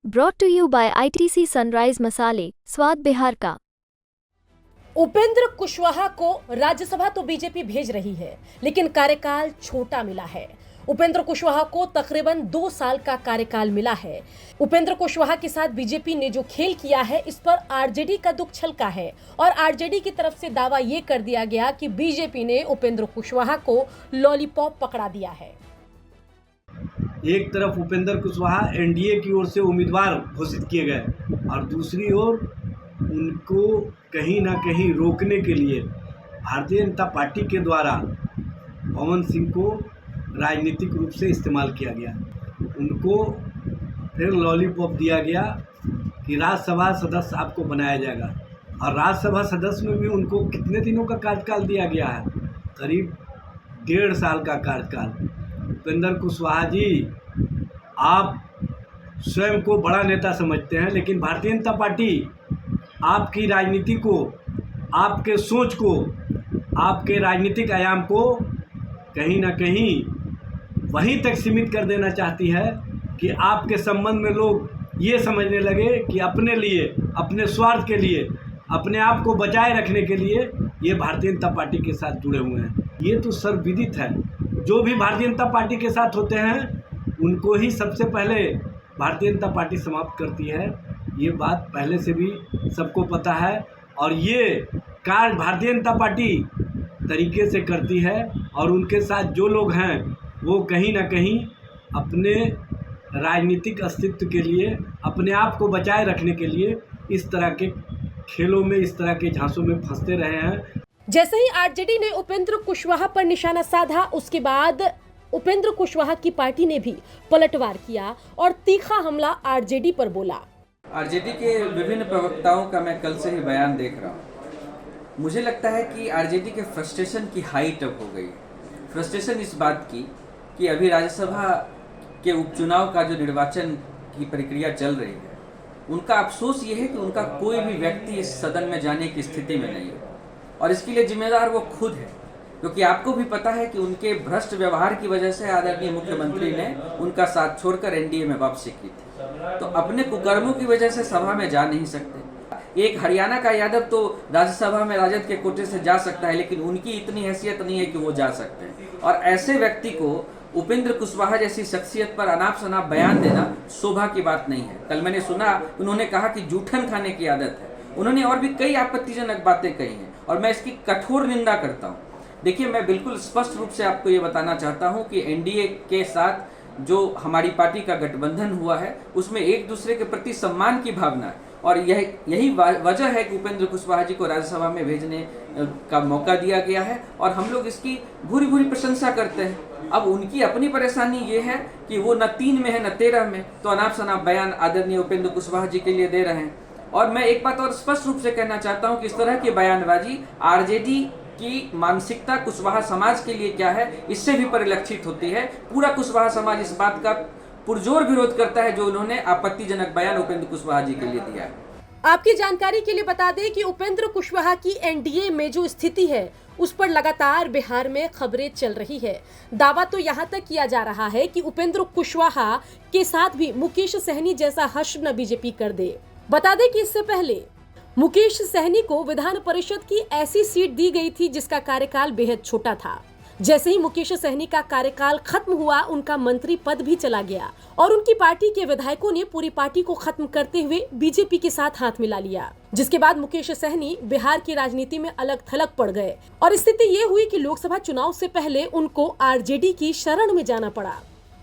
Brought to you by ITC sunrise मसाले, स्वाद बिहार का। उपेंद्र कुशवाहा को राज्यसभा तो बीजेपी भेज रही है, लेकिन कार्यकाल छोटा मिला है। उपेंद्र कुशवाहा को तकरीबन 2 साल का कार्यकाल मिला है। उपेंद्र कुशवाहा के साथ बीजेपी ने जो खेल किया है, इस पर आरजेडी का दुख छलका है और आरजेडी की तरफ से दावा यह कर दिया गया कि बीजेपी ने उपेंद्र कुशवाहा को लॉलीपॉप पकड़ा दिया है। एक तरफ उपेंद्र कुशवाहा एनडीए की ओर से उम्मीदवार घोषित किए गए और दूसरी ओर उनको कहीं ना कहीं रोकने के लिए भारतीय जनता पार्टी के द्वारा पवन सिंह को राजनीतिक रूप से इस्तेमाल किया गया। उनको फिर लॉलीपॉप दिया गया कि राज्यसभा सदस्य आपको बनाया जाएगा और राज्यसभा सदस्य में भी उनको कितने दिनों का कार्यकाल दिया गया है, करीब 1.5 साल का कार्यकाल। उपेंद्र कुशवाहा जी, आप स्वयं को बड़ा नेता समझते हैं, लेकिन भारतीय जनता पार्टी आपकी राजनीति को, आपके सोच को, आपके राजनीतिक आयाम को कहीं ना कहीं वहीं तक सीमित कर देना चाहती है कि आपके संबंध में लोग ये समझने लगे कि अपने लिए, अपने स्वार्थ के लिए, अपने आप को बचाए रखने के लिए ये भारतीय जनता पार्टी के साथ जुड़े हुए हैं। ये तो सर्वविदित है। जो भी भारतीय जनता पार्टी के साथ होते हैं उनको ही सबसे पहले भारतीय जनता पार्टी समाप्त करती है। ये बात पहले से भी सबको पता है और ये कार्य भारतीय जनता पार्टी तरीके से करती है और उनके साथ जो लोग हैं वो कहीं ना कहीं अपने राजनीतिक अस्तित्व के लिए, अपने आप को बचाए रखने के लिए इस तरह के खेलों में, इस तरह के झांसों में फंसते रहे हैं। जैसे ही आरजेडी ने उपेंद्र कुशवाहा पर निशाना साधा, उसके बाद उपेंद्र कुशवाहा की पार्टी ने भी पलटवार किया और तीखा हमला आरजेडी पर बोला। आरजेडी के विभिन्न प्रवक्ताओं का मैं कल से ही बयान देख रहा हूँ। मुझे लगता है कि आरजेडी के फ्रस्ट्रेशन की हाइट अब हो गई। फ्रस्ट्रेशन इस बात की कि अभी राज्यसभा के उपचुनाव का जो निर्वाचन की प्रक्रिया चल रही है, उनका अफसोस ये है कि उनका कोई भी व्यक्ति इस सदन में जाने की स्थिति में नहीं है और इसके लिए जिम्मेदार वो खुद है, क्योंकि आपको भी पता है कि उनके भ्रष्ट व्यवहार की वजह से आदरणीय मुख्यमंत्री ने उनका साथ छोड़कर एनडीए में वापसी की थी। तो अपने कुकर्मों की वजह से सभा में जा नहीं सकते। एक हरियाणा का यादव तो राज्यसभा में राजद के कोटे से जा सकता है, लेकिन उनकी इतनी हैसियत नहीं है कि वो जा सकते हैं। और ऐसे व्यक्ति को उपेंद्र कुशवाहा जैसी शख्सियत पर अनाप शनाप बयान देना शोभा की बात नहीं है। कल मैंने सुना, उन्होंने कहा कि जूठन खाने की आदत है। उन्होंने और भी कई आपत्तिजनक बातें कही हैं और मैं इसकी कठोर निंदा करता हूँ। देखिए, मैं बिल्कुल स्पष्ट रूप से आपको ये बताना चाहता हूँ कि एनडीए के साथ जो हमारी पार्टी का गठबंधन हुआ है, उसमें एक दूसरे के प्रति सम्मान की भावना है और यही वजह है कि उपेंद्र कुशवाहा जी को राज्यसभा में भेजने का मौका दिया गया है और हम लोग इसकी भूरी भूरी प्रशंसा करते हैं। अब उनकी अपनी परेशानी ये है कि वो न 3 में है न 13 में, तो अनाप शनाप बयान आदरणीय उपेंद्र कुशवाहा जी के लिए दे रहे हैं। और मैं एक बात और स्पष्ट रूप से कहना चाहता हूं कि इस तरह की बयानबाजी आरजेडी की मानसिकता कुशवाहा समाज के लिए क्या है, इससे भी परिलक्षित होती है। पूरा कुशवाहा समाज इस बात का पुरजोर विरोध करता है जो उन्होंने आपत्तिजनक बयान उपेंद्र कुशवाहा जी के लिए दिया है। आपकी जानकारी के लिए बता दें कि उपेंद्र कुशवाहा की एनडीए में जो स्थिति है, उस पर लगातार बिहार में खबरें चल रही है। दावा तो यहाँ तक किया जा रहा है कि उपेंद्र कुशवाहा के साथ भी मुकेश सहनी जैसा हश्र न बीजेपी कर दे। बता दें कि इससे पहले मुकेश सहनी को विधान परिषद की ऐसी सीट दी गई थी जिसका कार्यकाल बेहद छोटा था। जैसे ही मुकेश सहनी का कार्यकाल खत्म हुआ, उनका मंत्री पद भी चला गया और उनकी पार्टी के विधायकों ने पूरी पार्टी को खत्म करते हुए बीजेपी के साथ हाथ मिला लिया, जिसके बाद मुकेश सहनी बिहार की राजनीति में अलग थलग पड़ गए और स्थिति ये हुई कि लोकसभा चुनाव से पहले उनको आरजेडी की शरण में जाना पड़ा।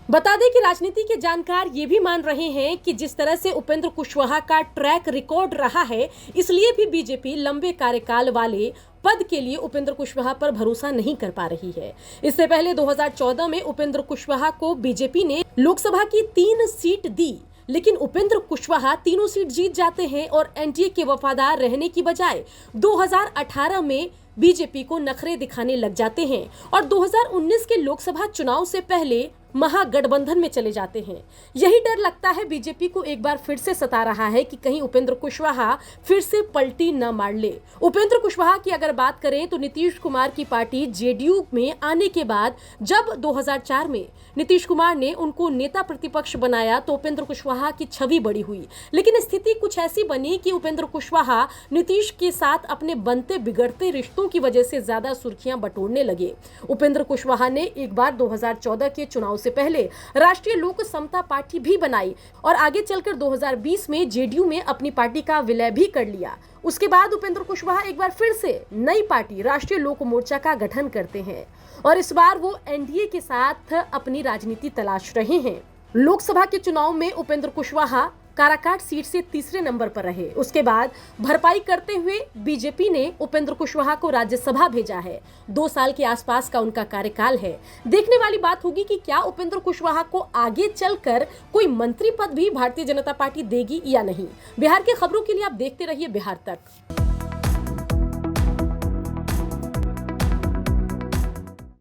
बता दें कि राजनीति के जानकार ये भी मान रहे हैं कि जिस तरह से उपेंद्र कुशवाहा का ट्रैक रिकॉर्ड रहा है, इसलिए भी बीजेपी लंबे कार्यकाल वाले पद के लिए उपेंद्र कुशवाहा पर भरोसा नहीं कर पा रही है। इससे पहले 2014 में उपेंद्र कुशवाहा को बीजेपी ने लोकसभा की 3 सीट दी, लेकिन उपेंद्र कुशवाहा तीनों सीट जीत जाते हैं और एनडीए के वफादार रहने की बजाय 2018 में बीजेपी को नखरे दिखाने लग जाते हैं और 2019 के लोकसभा चुनाव से पहले महागठबंधन में चले जाते हैं। यही डर लगता है बीजेपी को एक बार फिर से सता रहा है कि कहीं उपेंद्र कुशवाहा फिर से पलटी न मार ले। उपेंद्र कुशवाहा की अगर बात करें तो नीतीश कुमार की पार्टी जेडीयू में आने के बाद जब 2004 में नीतीश कुमार ने उनको नेता प्रतिपक्ष बनाया तो उपेंद्र कुशवाहा की छवि बड़ी हुई, लेकिन स्थिति कुछ ऐसी बनी कि उपेंद्र कुशवाहा नीतीश के साथ अपने बनते बिगड़ते रिश्तों की वजह से ज्यादा सुर्खियां बटोरने लगे। उपेंद्र कुशवाहा ने एक बार 2014 के चुनाव से पहले राष्ट्रीय लोक समता पार्टी भी बनाई और आगे चलकर 2020 में जेडीयू में अपनी पार्टी का विलय भी कर लिया। उसके बाद उपेंद्र कुशवाहा एक बार फिर से नई पार्टी राष्ट्रीय लोक मोर्चा का गठन करते हैं और इस बार वो एनडीए के साथ अपनी राजनीति तलाश रहे हैं। लोकसभा के चुनाव में उपेंद्र कुशवाहा काराकाट सीट से तीसरे नंबर पर रहे। उसके बाद भरपाई करते हुए बीजेपी ने उपेंद्र कुशवाहा को राज्यसभा भेजा है। 2 साल के आसपास का उनका कार्यकाल है। देखने वाली बात होगी कि क्या उपेंद्र कुशवाहा को आगे चलकर कोई मंत्री पद भी भारतीय जनता पार्टी देगी या नहीं। बिहार की खबरों के लिए आप देखते रहिए बिहार तक।